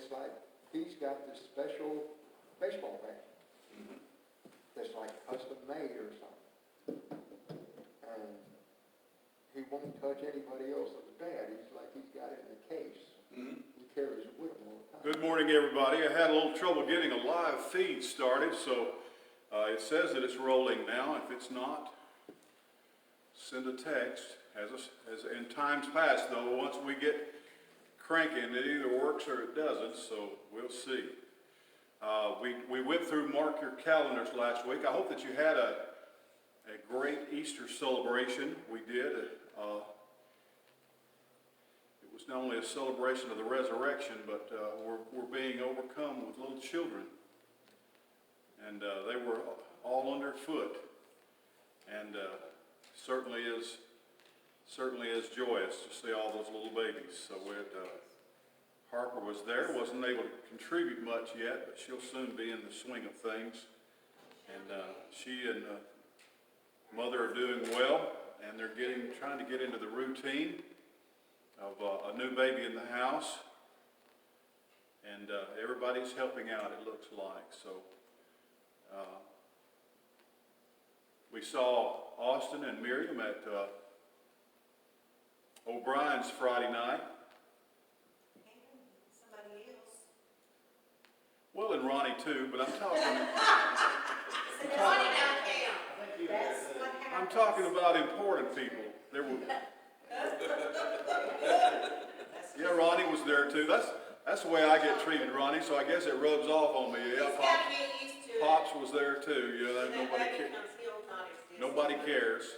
it's like he's got this special baseball bat that's like custom made or something. And he won't touch anybody else's bat. He's got it in the case. He carries it with him all the time. Good morning, everybody. I had a little trouble getting a live feed started, so it says that it's rolling now. If it's not, send a text. As in times past, though, once we get cranking, it either works or it doesn't, so we'll see. We went through Mark Your Calendars last week. I hope that you had a great Easter celebration. We did. It was not only a celebration of the resurrection, but we're being overcome with little children. And they were all underfoot. And certainly is joyous to see all those little babies. So Harper was there, wasn't able to contribute much yet, but she'll soon be in the swing of things. And she and mother are doing well, and they're trying to get into the routine of a new baby in the house. And everybody's helping out, it looks like. So we saw Austin and Miriam at O'Brien's Friday night. Somebody else. Well, and Ronnie too, but I'm talking. Ronnie don't count. That's what happens. I'm talking about important people. There were. Yeah, Ronnie was there too. That's the way I get treated, Ronnie. So I guess it rubs off on me. Yeah, Pops was there too. You know, nobody cares.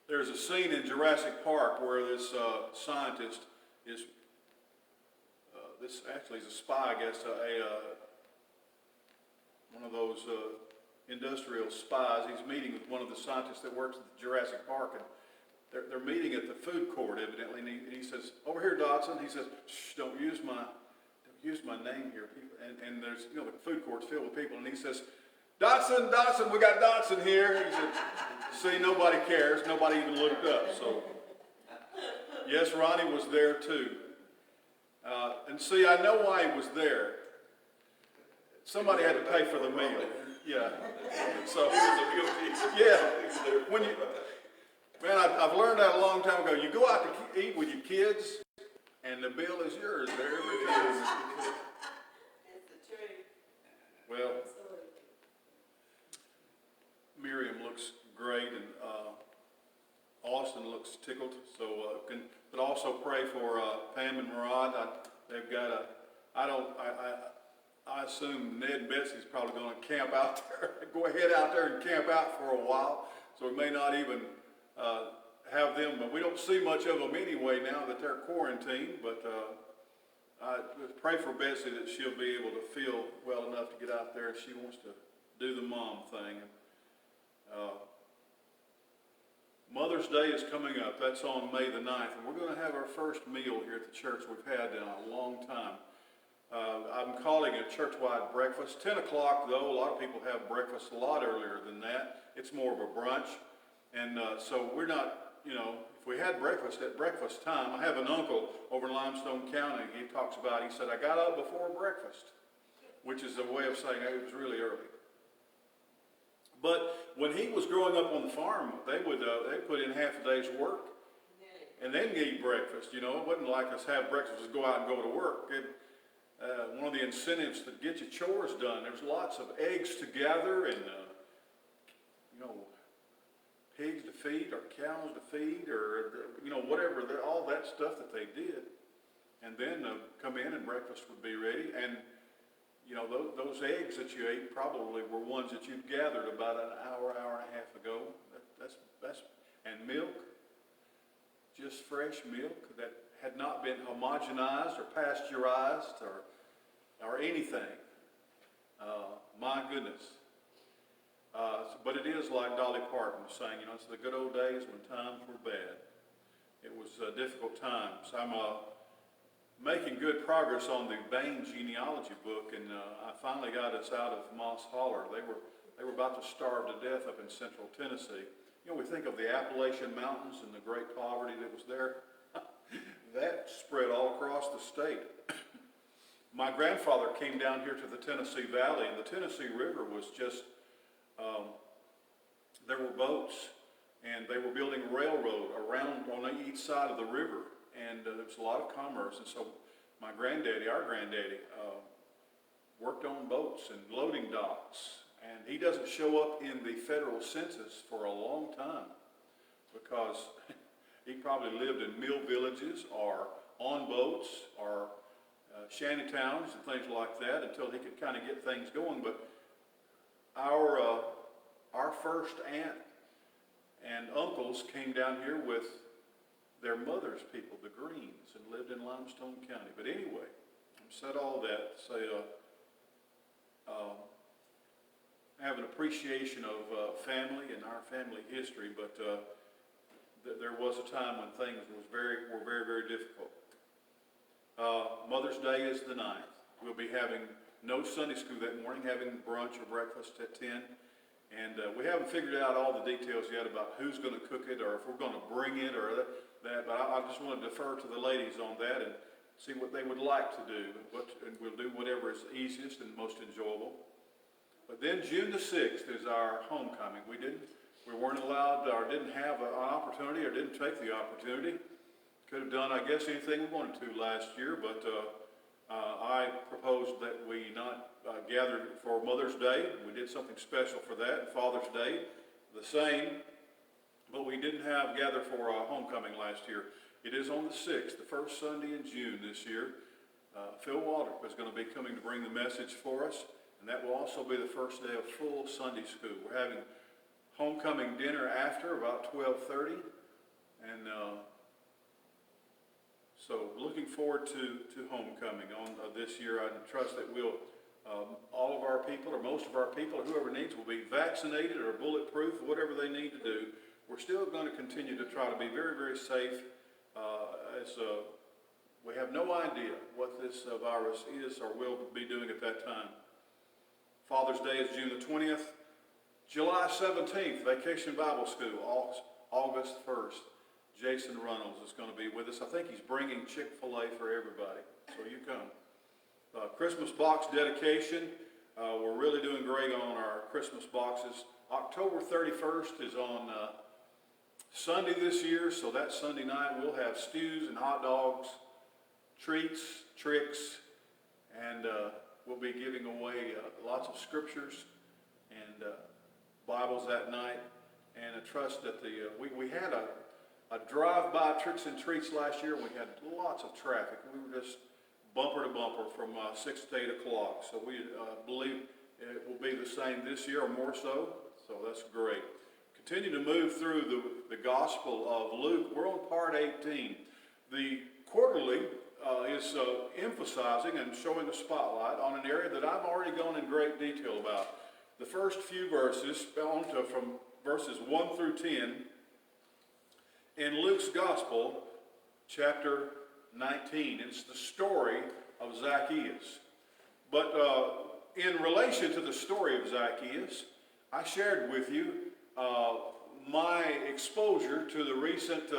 There's a scene in Jurassic Park where this scientist is, this actually is a spy, I guess, one of those industrial spies. He's meeting with one of the scientists that works at Jurassic Park, and they're meeting at the food court, evidently. And he says, "Over here, Dodson." He says, "Shh, don't use my name here." And there's, the food court's filled with people, and he says, Dodson, we got Dodson here." He said, "See, nobody cares. Nobody even looked up." So, yes, Ronnie was there too. And see, I know why he was there. Somebody had to pay for the meal. Yeah. So, yeah. I've learned that a long time ago. You go out to eat with your kids, and the bill is yours. There every time. It's the truth. Well, Miriam looks great, and Austin looks tickled. So, but also pray for Pam and Murad. They've got I assume Ned and Betsy's probably going to camp out there. Go ahead out there and camp out for a while. So we may not even have them, but we don't see much of them anyway now that they're quarantined. But I pray for Betsy that she'll be able to feel well enough to get out there if she wants to do the mom thing. Mother's Day is coming up. That's on May the 9th. And we're going to have our first meal here at the church we've had in a long time. I'm calling it a church-wide breakfast. 10 o'clock, though. A lot of people have breakfast a lot earlier than that. It's more of a brunch. And so we're not, if we had breakfast at breakfast time, I have an uncle over in Limestone County. He talks about, he said, "I got up before breakfast," which is a way of saying it was really early. But when he was growing up on the farm, they put in half a day's work and then eat breakfast. It wasn't like us have breakfast and go out and go to work. One of the incentives to get your chores done, there's lots of eggs to gather and, pigs to feed or cows to feed or, whatever, all that stuff that they did. And then come in and breakfast would be ready. And those eggs that you ate probably were ones that you'd gathered about an hour and a half ago. And milk, just fresh milk that had not been homogenized or pasteurized or anything. My goodness. But it is like Dolly Parton was saying, it's the good old days when times were bad. It was difficult times. I'm making good progress on the Bain genealogy book, and I finally got us out of Moss Holler. They were about to starve to death up in central Tennessee. We think of the Appalachian Mountains and the great poverty that was there. spread all across the state. My grandfather came down here to the Tennessee Valley, and the Tennessee River was just, there were boats, and they were building a railroad around on each side of the river, and there was a lot of commerce. And so my granddaddy, our granddaddy, worked on boats and loading docks, and he doesn't show up in the federal census for a long time because he probably lived in mill villages or on boats or shanty towns and things like that until he could kind of get things going. But our first aunt and uncles came down here with their mother's people, the Greens, and lived in Limestone County. But anyway, I've said all that to say I have an appreciation of family and our family history, but there was a time when things were very, very difficult. Mother's Day is the 9th. We'll be having no Sunday school that morning, having brunch or breakfast at 10. And we haven't figured out all the details yet about who's going to cook it or if we're going to bring it or that. But I just want to defer to the ladies on that and see what they would like to do. And we'll do whatever is easiest and most enjoyable. But then June the 6th is our homecoming. We weren't allowed or didn't have an opportunity or didn't take the opportunity. Could have done, I guess, anything we wanted to last year, but I proposed that we not gather for Mother's Day. We did something special for that. Father's Day, the same, but we didn't have gather for homecoming last year. It is on the 6th, the first Sunday in June this year. Phil Walter is going to be coming to bring the message for us, and that will also be the first day of full Sunday school. We're having homecoming dinner after about 12:30, and so looking forward to homecoming on this year. I trust that we'll, all of our people or most of our people or whoever needs will be vaccinated or bulletproof, whatever they need to do. We're still going to continue to try to be very, very safe as we have no idea what this virus is or will be doing at that time. Father's Day is June the 20th. July 17th, Vacation Bible School, August 1st. Jason Runnels is going to be with us. I think he's bringing Chick-fil-A for everybody, so you come. Christmas box dedication. We're really doing great on our Christmas boxes. October 31st is on Sunday this year, so that Sunday night we'll have stews and hot dogs, treats, tricks, and we'll be giving away lots of scriptures and Bibles that night. And I trust that we had a drive-by tricks and treats last year, and we had lots of traffic. We were just bumper to bumper from 6 to 8 o'clock. So we believe it will be the same this year or more so. So that's great. Continue to move through the Gospel of Luke. We're on part 18. The quarterly is emphasizing and showing a spotlight on an area that I've already gone in great detail about. The first few verses, from verses 1 through 10, in Luke's Gospel, chapter 19. It's the story of Zacchaeus. But in relation to the story of Zacchaeus, I shared with you my exposure to the recent,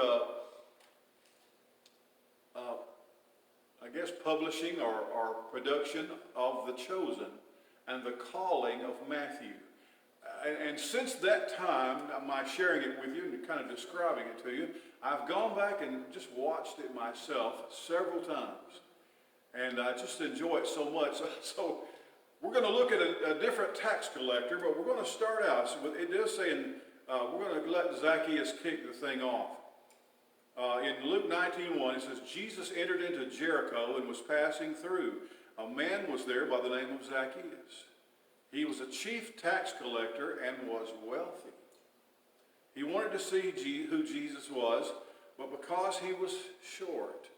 publishing or production of The Chosen and the Calling of Matthew. And since that time, my sharing it with you and kind of describing it to you, I've gone back and just watched it myself several times. And I just enjoy it so much. So we're going to look at a different tax collector, but we're going to start out. So it does say, we're going to let Zacchaeus kick the thing off. In Luke 19:1, it says, Jesus entered into Jericho and was passing through. A man was there by the name of Zacchaeus. He was a chief tax collector and was wealthy. He wanted to see who Jesus was, but because he was short,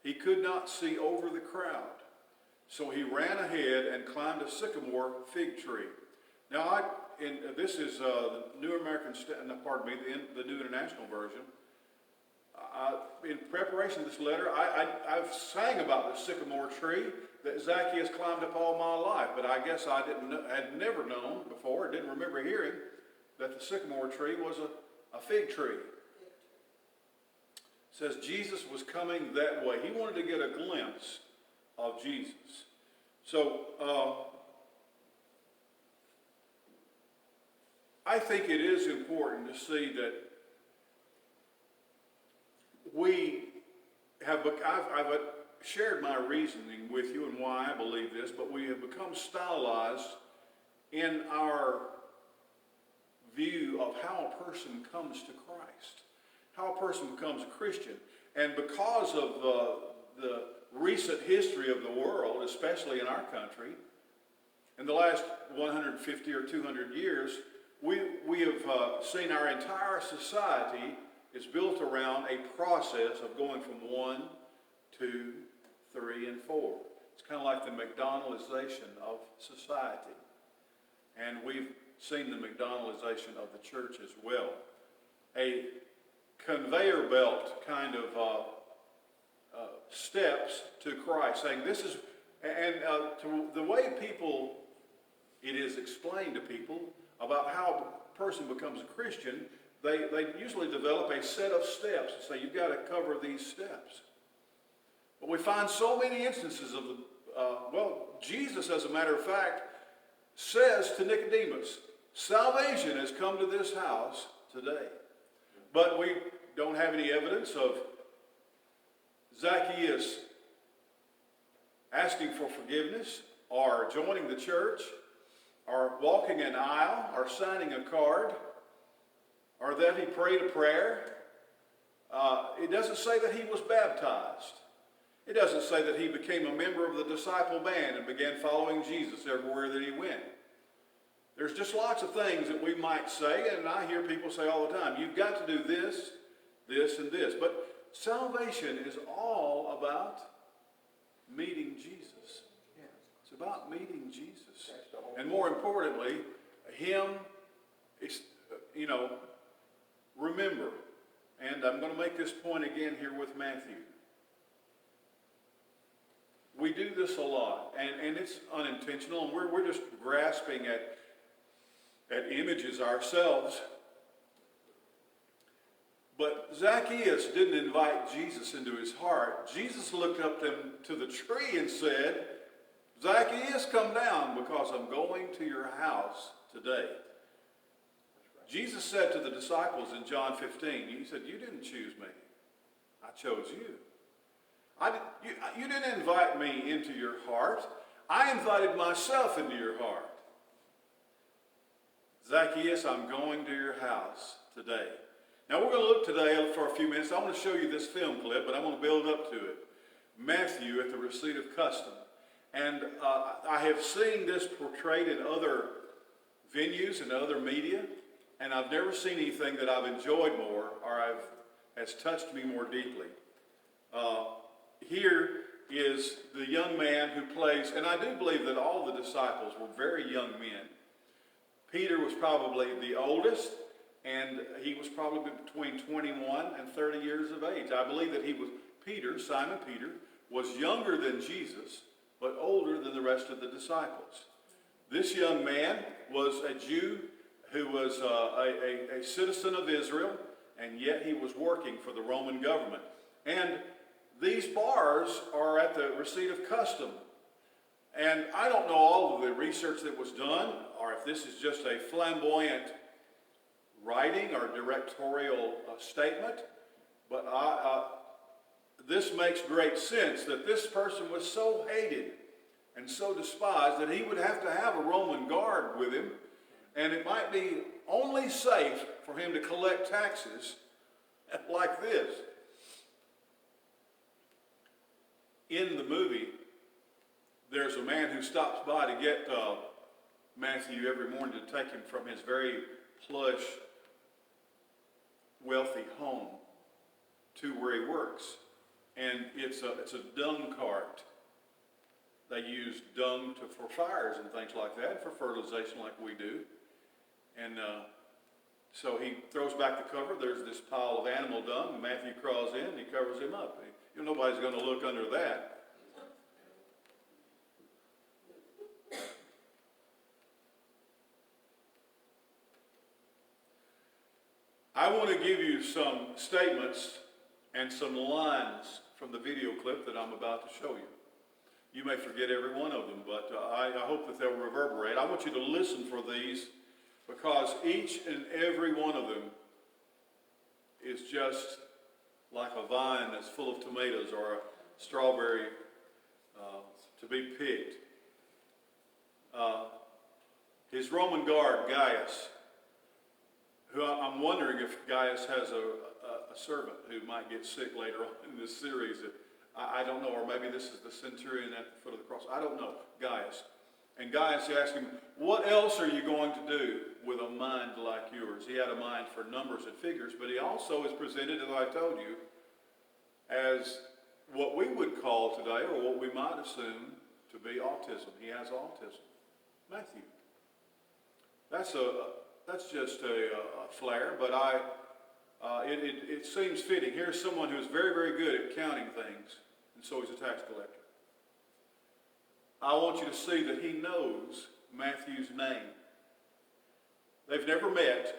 he could not see over the crowd. So he ran ahead and climbed a sycamore fig tree. Now, this is the New American, the New International Version. In preparation of this letter, I've sang about the sycamore tree that Zacchaeus climbed up all my life, but I guess I had never known before, didn't remember hearing that the sycamore tree was a fig tree. says Jesus was coming that way. He wanted to get a glimpse of Jesus. So, I think it is important to see that we have, I've shared my reasoning with you and why I believe this, but we have become stylized in our view of how a person comes to Christ, how a person becomes a Christian. And because of the recent history of the world, especially in our country, in the last 150 or 200 years, we have seen our entire society is built around a process of going from 1, 2, 3, and 4. It's kind of like the McDonaldization of society. And we've seen the McDonaldization of the church as well. A conveyor belt kind of steps to Christ, saying this is, and to the way people, it is explained to people about how a person becomes a Christian, they usually develop a set of steps and say, you've got to cover these steps. But we find so many instances of Jesus, as a matter of fact, says to Nicodemus, salvation has come to this house today. But we don't have any evidence of Zacchaeus asking for forgiveness, or joining the church, or walking an aisle, or signing a card, or that he prayed a prayer. It doesn't say that he was baptized. It doesn't say that he became a member of the disciple band and began following Jesus everywhere that he went. There's just lots of things that we might say, and I hear people say all the time, you've got to do this, this, and this. But salvation is all about meeting Jesus. It's about meeting Jesus. And more importantly, him, remember, and I'm going to make this point again here with Matthew. We do this a lot, and it's unintentional, and we're just grasping at images ourselves. But Zacchaeus didn't invite Jesus into his heart. Jesus looked up to the tree and said, Zacchaeus, come down, because I'm going to your house today. Jesus said to the disciples in John 15, he said, you didn't choose me. I chose you. You didn't invite me into your heart. I invited myself into your heart. Zacchaeus, I'm going to your house today. Now we're going to look today for a few minutes. I want to show you this film clip, but I want to build up to it. Matthew at the receipt of custom. And I have seen this portrayed in other venues and other media, and I've never seen anything that I've enjoyed more or has touched me more deeply. Here is the young man who plays, and I do believe that all the disciples were very young men. Peter was probably the oldest, and he was probably between 21 and 30 years of age. I believe that Simon Peter, was younger than Jesus, but older than the rest of the disciples. This young man was a Jew who was a citizen of Israel, and yet he was working for the Roman government. And these bars are at the receipt of custom. And I don't know all of the research that was done, or if this is just a flamboyant writing or directorial statement, but this makes great sense that this person was so hated and so despised that he would have to have a Roman guard with him, and it might be only safe for him to collect taxes like this. In the movie, there's a man who stops by to get Matthew every morning to take him from his very plush, wealthy home to where he works. And it's a dung cart. They use dung for fires and things like that, for fertilization like we do. And so he throws back the cover. There's this pile of animal dung. And Matthew crawls in and he covers him up. Nobody's going to look under that. I want to give you some statements and some lines from the video clip that I'm about to show you. You may forget every one of them, but I hope that they'll reverberate. I want you to listen for these, because each and every one of them is just like a vine that's full of tomatoes or a strawberry to be picked. His Roman guard, Gaius, who I'm wondering if Gaius has a servant who might get sick later on in this series. I don't know, or maybe this is the centurion at the foot of the cross. I don't know, Gaius. And Gaius asked him, what else are you going to do with a mind like yours? He had a mind for numbers and figures, but he also is presented, as I told you, as what we would call today, or what we might assume to be autism. He has autism. Matthew. That's just a flare, but it seems fitting. Here's someone who is very, very good at counting things, and so he's a tax collector. I want you to see that he knows Matthew's name. They've never met.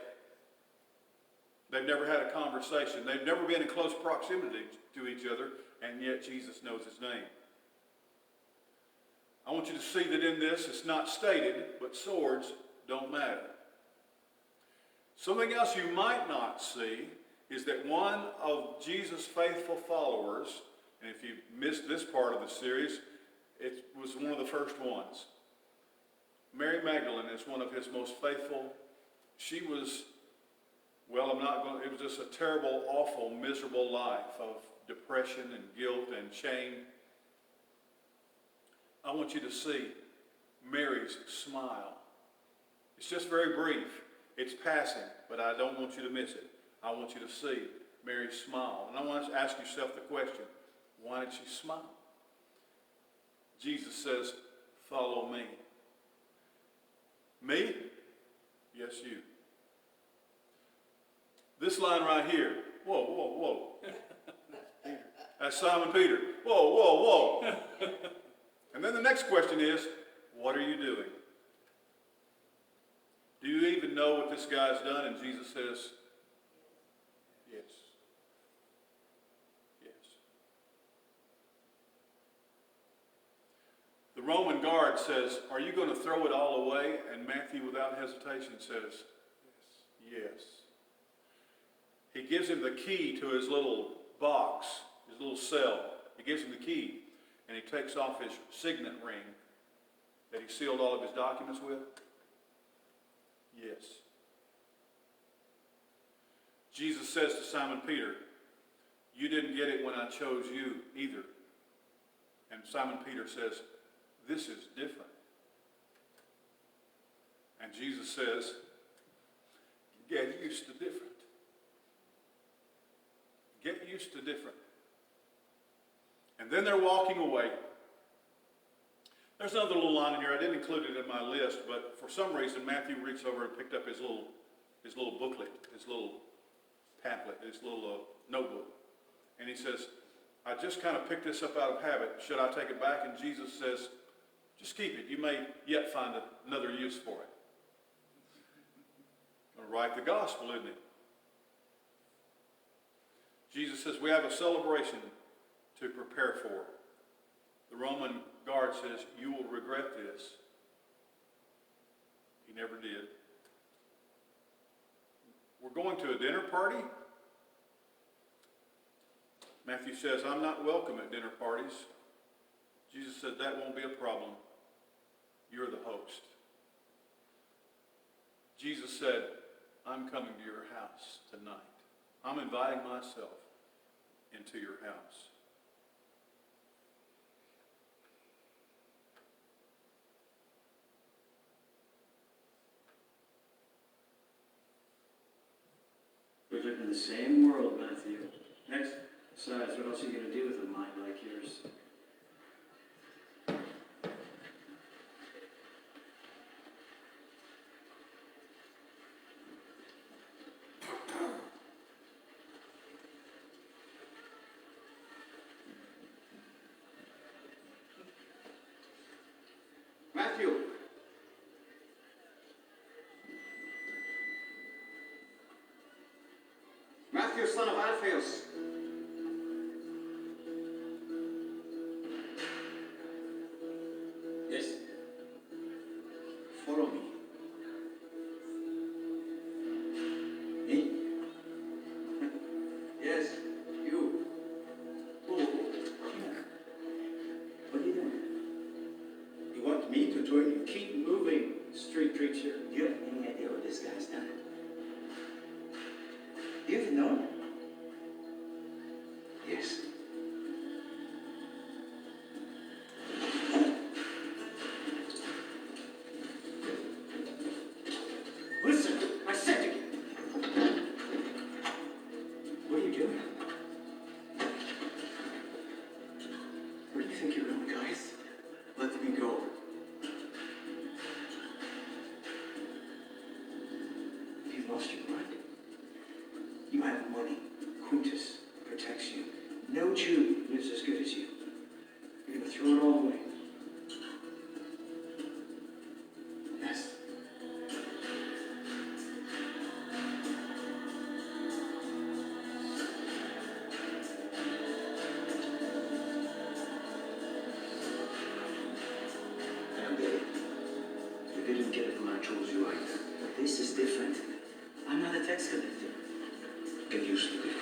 They've never had a conversation. They've never been in close proximity to each other, and yet Jesus knows his name. I want you to see that in this, it's not stated, but swords don't matter. Something else you might not see is that one of Jesus' faithful followers, and if you missed this part of the series, it was one of the first ones. Mary Magdalene is one of his most faithful. She was, it was just a terrible, awful, miserable life of depression and guilt and shame. I want you to see Mary's smile. It's just very brief. It's passing, but I don't want you to miss it. I want you to see Mary's smile. And I want you to ask yourself the question, why did she smile? Jesus says, follow me. Me? Yes, you. This line right here, whoa, whoa, whoa. That's Simon Peter. Whoa, whoa, whoa. And then the next question is, what are you doing? Do you even know what this guy's done? And Jesus says, yes. Yes. The Roman guard says, are you going to throw it all away? And Matthew, without hesitation, says, yes. He gives him the key to his little box, his little cell. He gives him the key, and he takes off his signet ring that he sealed all of his documents with. Yes. Jesus says to Simon Peter, you didn't get it when I chose you either. And Simon Peter says, this is different. And Jesus says, get used to different. Get used to different. And then they're walking away. There's another little line in here. I didn't include it in my list, but for some reason Matthew reached over and picked up his little booklet, his little pamphlet, his little notebook. And he says, I just kind of picked this up out of habit. Should I take it back? And Jesus says, just keep it. You may yet find another use for it. Going to write the gospel, isn't it? Jesus says we have a celebration to prepare for. The Roman guard says, you will regret this. He never did. We're going to a dinner party. Matthew says, I'm not welcome at dinner parties. Jesus said, that won't be a problem. You're the host. Jesus said, I'm coming to your house tonight. I'm inviting myself into your house. We live in the same world, Matthew. Next, besides, what else are you going to do with a mind like yours? Matthew! Matthew, son of Alphaeus! where you keep moving, street preacher. Do you have any idea what this guy's done? Do you even know him? Yes. Listen, I said to you. What are you doing? Where do you think you're going, guys? Let me go. You've lost your mind. You have money. Quintus protects you. No Jew lives as good as you. You're going to throw it all away. Yes. And you didn't get it when I chose you either. But this is different. I'm not a tax collector. Get used to it.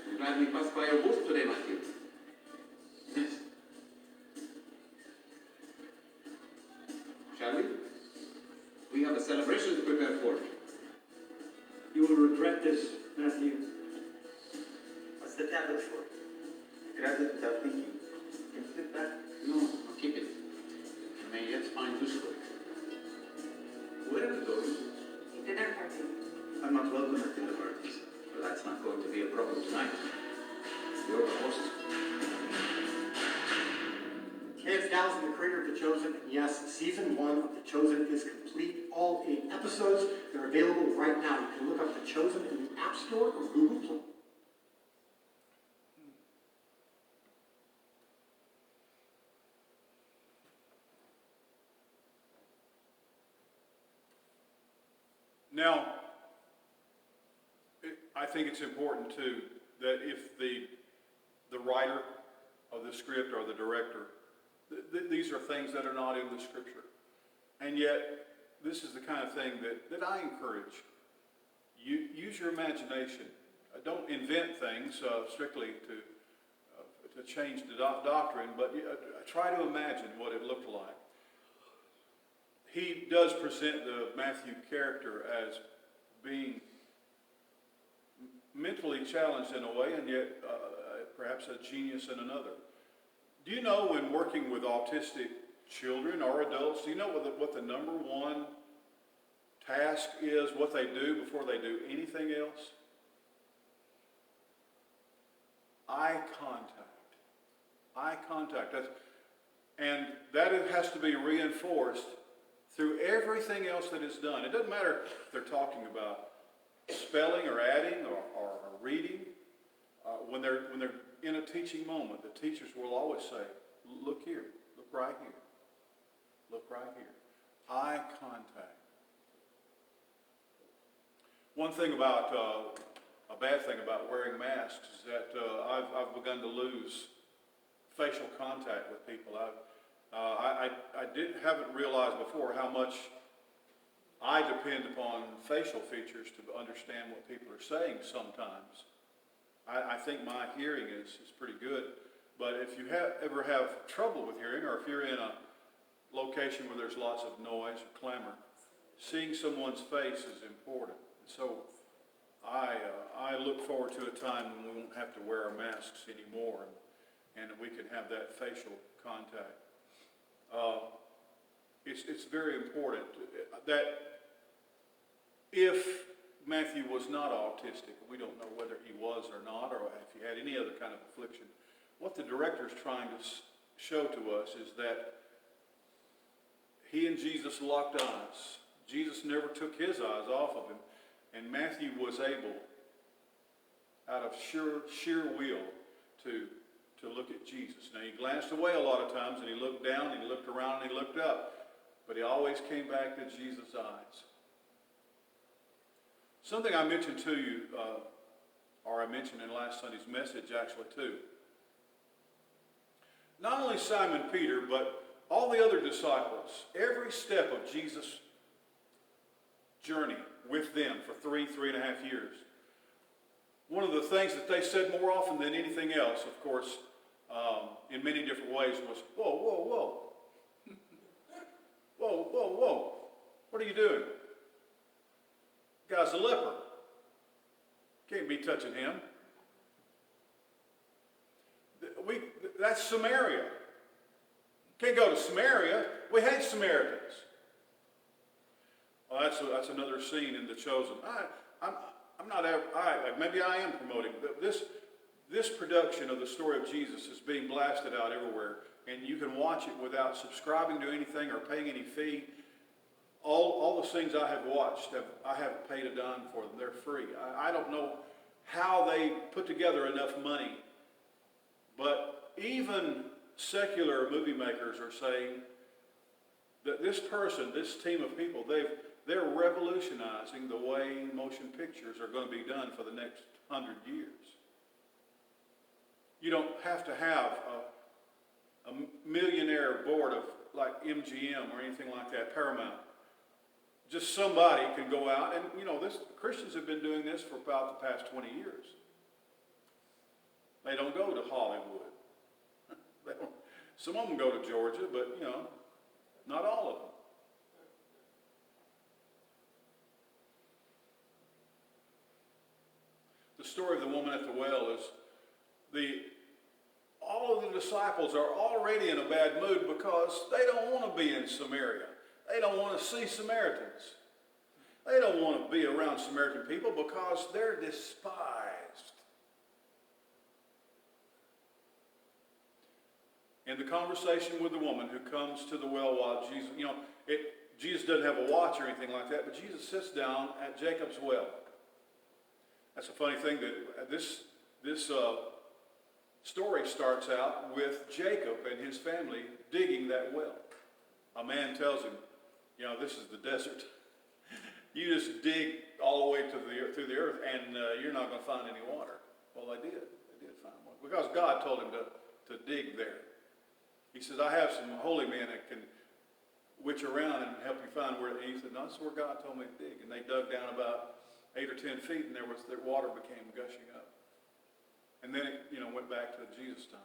I'm glad we passed by your booth today, Matthew. Yes. Shall we? We have a celebration to prepare for. You will regret this, Matthew. What's the tablet for? Grab it without thinking. Can you flip that? No, I'll keep it. You may yet find use for it. Where are we going? Dinner party. I'm not welcome at dinner parties, but that's not going to be a problem tonight. You're the host. It's Dallas in the creator of The Chosen, and yes, season 1 of The Chosen is complete. All 8 episodes, they're available right now. You can look up The Chosen in the App Store or Google Play. Now, I think it's important too that if the writer of the script or the director, these are things that are not in the scripture. And yet, this is the kind of thing that I encourage. Use your imagination. Don't invent things strictly to change the doctrine, but try to imagine what it looked like. He does present the Matthew character as being mentally challenged in a way, and yet perhaps a genius in another. Do you know, when working with autistic children or adults, do you know what the number one task is, what they do before they do anything else? Eye contact. Eye contact. And that has to be reinforced through everything else that is done. It doesn't matter if they're talking about spelling or adding or reading. When they're in a teaching moment, the teachers will always say, look here, look right here, look right here. Eye contact. One thing about, a bad thing about wearing masks is that I've begun to lose facial contact with people. I haven't realized before how much I depend upon facial features to understand what people are saying sometimes. I think my hearing is pretty good, but if you ever have trouble with hearing, or if you're in a location where there's lots of noise or clamor, seeing someone's face is important. So I look forward to a time when we won't have to wear our masks anymore, and we can have that facial contact. It's very important that if Matthew was not autistic, we don't know whether he was or not, or if he had any other kind of affliction, what the director is trying to show to us is that he and Jesus locked eyes. Jesus never took his eyes off of him, and Matthew was able, out of sheer will, to look at Jesus. Now, he glanced away a lot of times, and he looked down, and he looked around, and he looked up, but he always came back to Jesus' eyes. Something I mentioned to you, or I mentioned in last Sunday's message actually too. Not only Simon Peter, but all the other disciples, every step of Jesus' journey with them for 3.5 years, One of the things that they said more often than anything else, of course, in many different ways, was, whoa, whoa, whoa. Whoa, whoa, whoa. What are you doing? Guy's a leper. Can't be touching him. That's Samaria. Can't go to Samaria. We hate Samaritans. Well, that's another scene in The Chosen. I'm not. Maybe I am promoting this production of the story of Jesus is being blasted out everywhere, and you can watch it without subscribing to anything or paying any fee. All the things I have watched, I haven't paid a dime for them. They're free. I don't know how they put together enough money, but even secular movie makers are saying that this team of people, they're revolutionizing the way motion pictures are going to be done for the next 100 years. You don't have to have a millionaire board of like MGM or anything like that, Paramount. Just somebody can go out and, Christians have been doing this for about the past 20 years. They don't go to Hollywood. Some of them go to Georgia, but, not all of them. The story of the woman at the well is all of the disciples are already in a bad mood because they don't want to be in Samaria. They don't want to see Samaritans. They don't want to be around Samaritan people because they're despised. In the conversation with the woman who comes to the well while Jesus, Jesus doesn't have a watch or anything like that, but Jesus sits down at Jacob's well. That's a funny thing that this story starts out with Jacob and his family digging that well. A man tells him, this is the desert. You just dig all the way through the earth, and you're not going to find any water. Well, they did. They did find water because God told him to dig there. He says, I have some holy men that can witch around and help you find where. And he said, no, that's where God told me to dig. And they dug down about 8 or 10 feet, and their water became gushing up. And then it, went back to Jesus' time.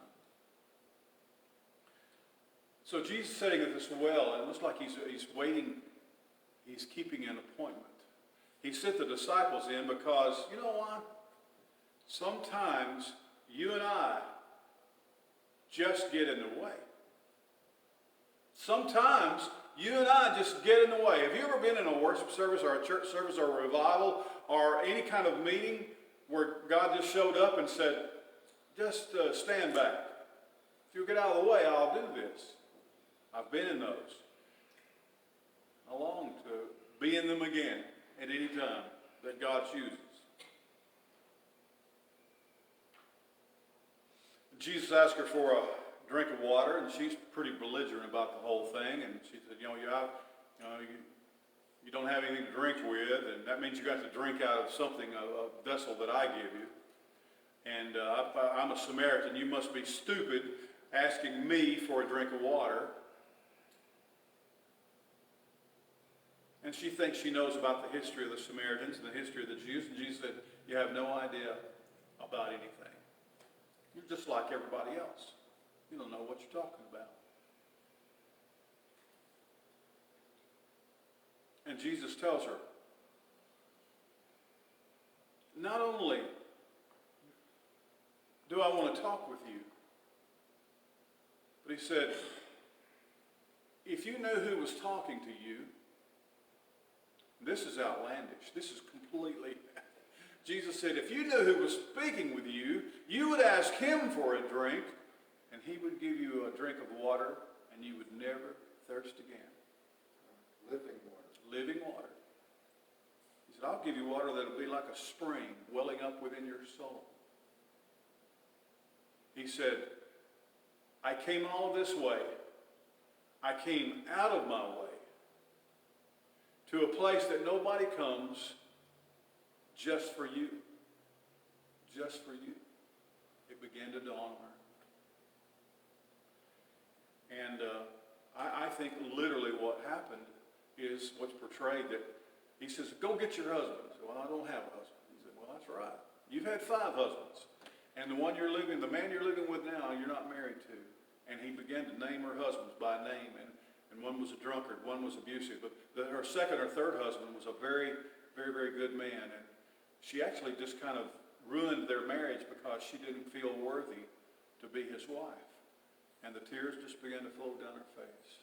So Jesus sitting at this well, and it looks like he's waiting. He's keeping an appointment. He sent the disciples in because, you know what? Sometimes you and I just get in the way. Sometimes you and I just get in the way. Have you ever been in a worship service or a church service or a revival or any kind of meeting where God just showed up and said, just stand back. If you get out of the way, I'll do this. I've been in those. I long to be in them again at any time that God chooses. Jesus asked her for a drink of water, and she's pretty belligerent about the whole thing. And she said, you don't have anything to drink with, and that means you got to drink out of something, a vessel that I give you. And I'm a Samaritan. You must be stupid asking me for a drink of water. And she thinks she knows about the history of the Samaritans and the history of the Jews. And Jesus said, you have no idea about anything. You're just like everybody else. You don't know what you're talking about. And Jesus tells her, not only do I want to talk with you, but he said, if you knew who was talking to you, this is outlandish. This is completely... Jesus said, if you knew who was speaking with you, you would ask him for a drink, and he would give you a drink of water, and you would never thirst again. Living water. Living water. He said, I'll give you water that'll be like a spring welling up within your soul. He said, I came all this way. I came out of my way to a place that nobody comes just for you. Just for you. It began to dawn on her. And I think literally what happened is what's portrayed, that he says, go get your husband. I said, well, I don't have a husband. He said, well, that's right. You've had 5 husbands. And the man you're living with now, you're not married to. And he began to name her husbands by name. And one was a drunkard, one was abusive. But her second or third husband was a very, very, very good man. And she actually just kind of ruined their marriage because she didn't feel worthy to be his wife. And the tears just began to flow down her face.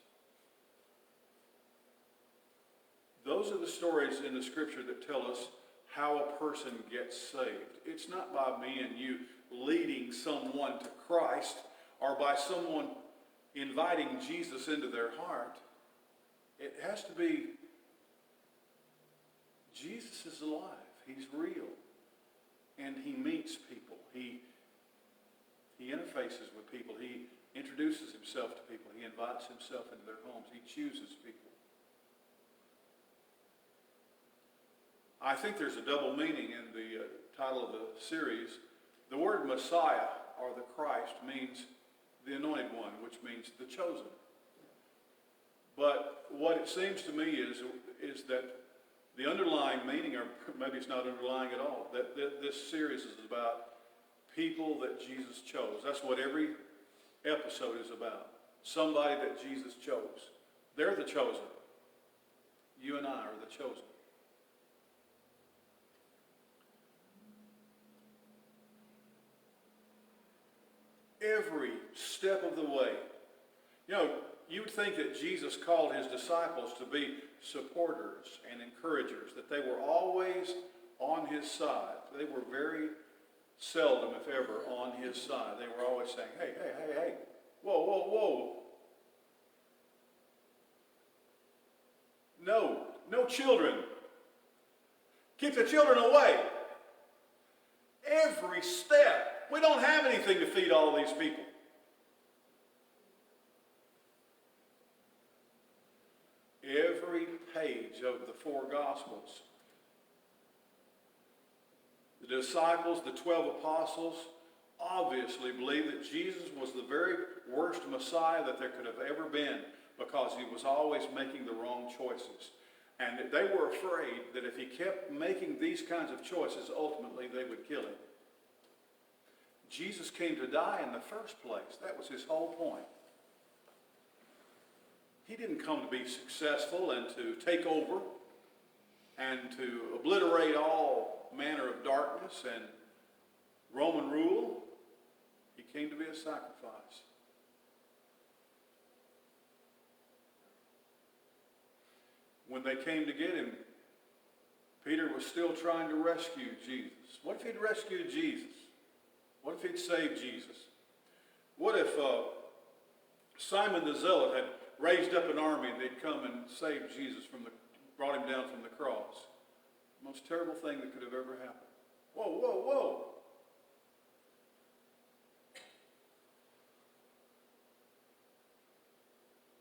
Those are the stories in the scripture that tell us how a person gets saved. It's not by me and you leading someone to Christ or by someone inviting Jesus into their heart. It has to be, Jesus is alive. He's real. And he meets people. He interfaces with people. He introduces himself to people. He invites himself into their homes. He chooses people. I think there's a double meaning in the title of the series. The word Messiah, or the Christ, means the anointed one, which means the chosen. But what it seems to me is that the underlying meaning, or maybe it's not underlying at all, that this series is about people that Jesus chose. That's what every episode is about. Somebody that Jesus chose. They're the chosen. You and I are the chosen. Every step of the way. You know, you would think that Jesus called his disciples to be supporters and encouragers, that they were always on his side. They were very seldom, if ever, on his side. They were always saying, hey, hey, hey, hey, whoa, whoa, whoa. No children. Keep the children away. Every step. We don't have anything to feed all these people. Every page of the 4 Gospels. The disciples, the 12 apostles, obviously believed that Jesus was the very worst Messiah that there could have ever been because he was always making the wrong choices. And they were afraid that if he kept making these kinds of choices, ultimately they would kill him. Jesus came to die in the first place. That was his whole point. He didn't come to be successful and to take over and to obliterate all manner of darkness and Roman rule. He came to be a sacrifice. When they came to get him, Peter was still trying to rescue Jesus. What if he'd rescued Jesus? What if he'd saved Jesus? What if Simon the Zealot had raised up an army and they'd come and saved Jesus brought him down from the cross? The most terrible thing that could have ever happened. Whoa, whoa, whoa.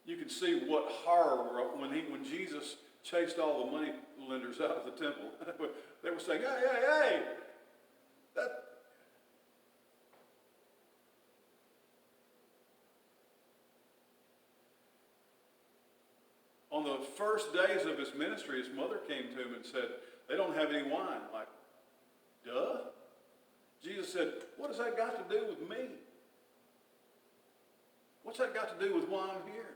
You can see what horror when Jesus chased all the money lenders out of the temple. They were saying, hey, hey, hey, on the first days of his ministry, his mother came to him and said, they don't have any wine. Like, duh. Jesus said, what has that got to do with me? What's that got to do with why I'm here?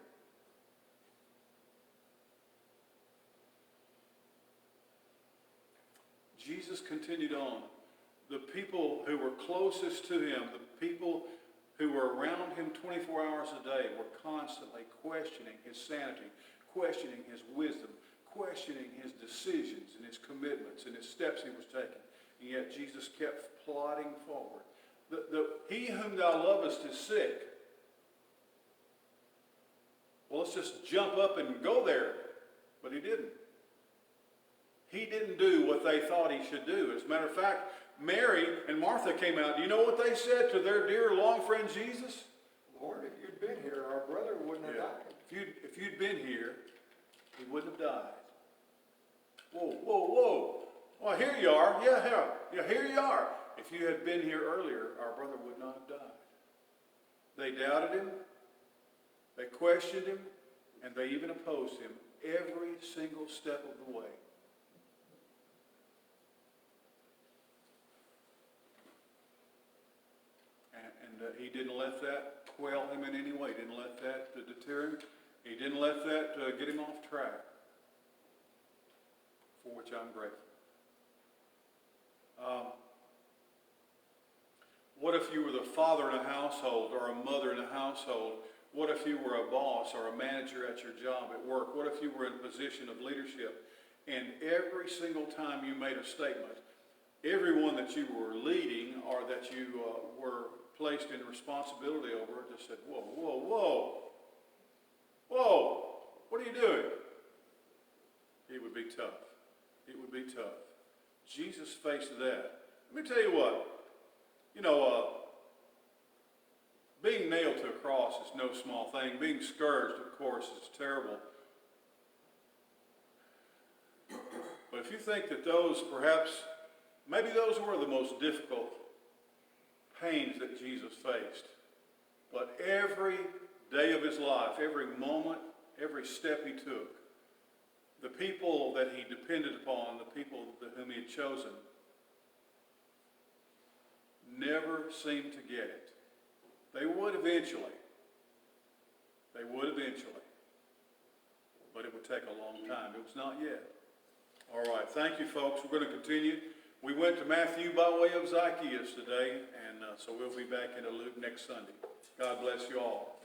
Jesus continued on. The people who were closest to him, the people who were around him 24 hours a day, were constantly questioning his sanity, questioning his wisdom, questioning his decisions and his commitments and his steps he was taking. And yet Jesus kept plodding forward. He whom thou lovest is sick. Well, let's just jump up and go there. But he didn't. He didn't do what they thought he should do. As a matter of fact, Mary and Martha came out. Do you know what they said to their dear long friend Jesus? Lord, if you'd been here, our brother wouldn't have died. If you'd been here, he wouldn't have died. Whoa, whoa, whoa. Well, here you are. Yeah, here you are. If you had been here earlier, our brother would not have died. They doubted him. They questioned him. And they even opposed him every single step of the way. he didn't let that quail him in any way. He didn't let that deter him. He didn't let that get him off track, for which I'm grateful. What if you were the father in a household or a mother in a household? What if you were a boss or a manager at your job at work? What if you were in a position of leadership and every single time you made a statement, everyone that you were leading or that you were placed in responsibility over just said, whoa, whoa, whoa, whoa, what are you doing? It would be tough. It would be tough. Jesus faced that. Let me tell you what, being nailed to a cross is no small thing. Being scourged, of course, is terrible. But if you think that those, perhaps, maybe those were the most difficult pains that Jesus faced, but every day of his life, every moment, every step he took, the people that he depended upon, the people whom he had chosen, never seemed to get it. They would eventually. They would eventually. But it would take a long time. It was not yet. All right. Thank you, folks. We're going to continue. We went to Matthew by way of Zacchaeus today, and so we'll be back into Luke next Sunday. God bless you all.